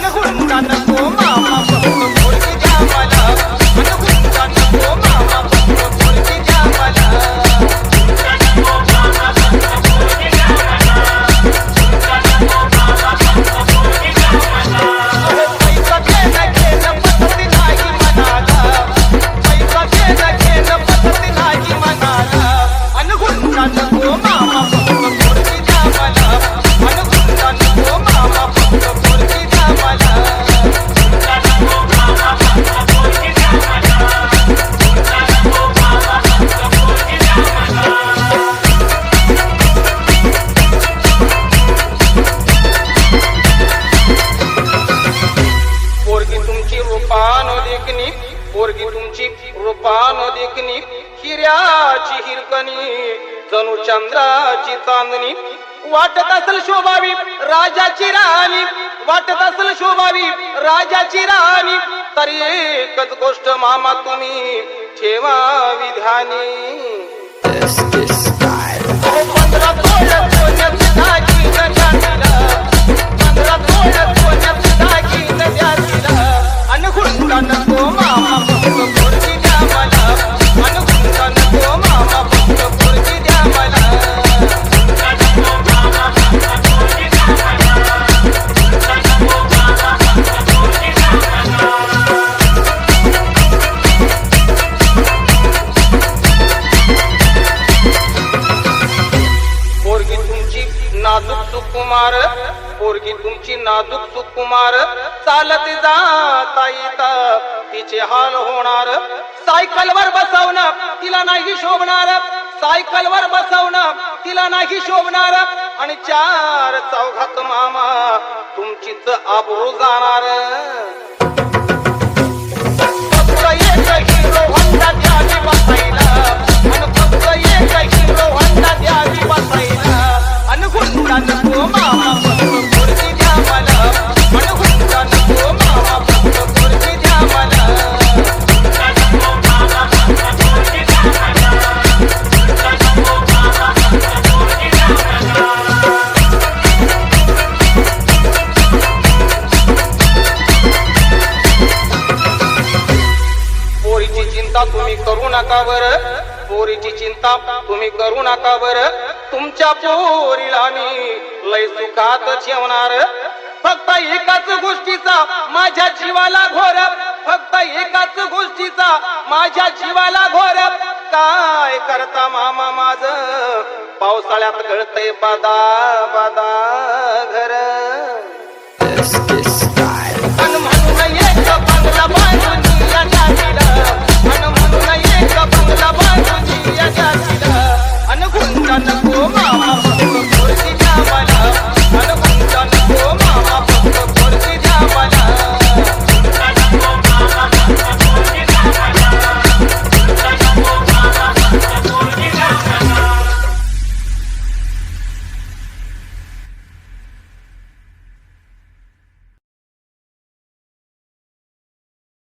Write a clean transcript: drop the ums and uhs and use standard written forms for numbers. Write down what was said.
अनहुंडा नको मामा फक्त पोरगी द्या मला अनहुंडा नको मामा फक्त पोरगी द्या मला पोरगी तुमची रूपान देखणी हिऱ्याची हिरकणी जणू चंद्राची चांदणी वाटत असेल शोभावी राजाची राणी वाटत असेल शोभावी राजाची राणी तरी एकच गोष्ट मामा तुम्ही ठेवावी ध्यानी 15 तोळ सोन्याची दागिनं द्या तिला 15 तोळ सोन्याची दागिनं द्या तिला अनहुंडा नको मामा फक्त पोरगी द्या मला अनहुंडा नको मामा फक्त पोरगी द्या मला पोरगी तुमची नाजूक सुकुमार पोरगी तुमची नाजूक सुकुमार चालत जाता येता तिचे हाल होणार सायकलवर बसवणं तिला नाही शोभणार सायकलवर बसवणं तिला नाही शोभणार आणि 4 चौघात मामा तुमचीच आबरू जाणार फक्त एक हिरो होंडा द्यावी बसायला आणि फक्त एक हिरो होंडा द्यावी बसायला अनहुंडा नको मामा फक्त पोरगी द्या मला अनहुंडा नको मामा फक्त पोरगी द्या मला पोरीची चिंता तुम्ही करू नका बरं पोरीची चिंता तुम्ही करू नका बरं तुमच्या पोरीला मी लय सुखात ठेवणार फक्त एकाच गोष्टीचा माझ्या जीवाला घोर फक्त एकाच गोष्टीचा माझ्या जीवाला घोर काय करता मामा माझं पावसाळ्यात गळतय बादा बादा घर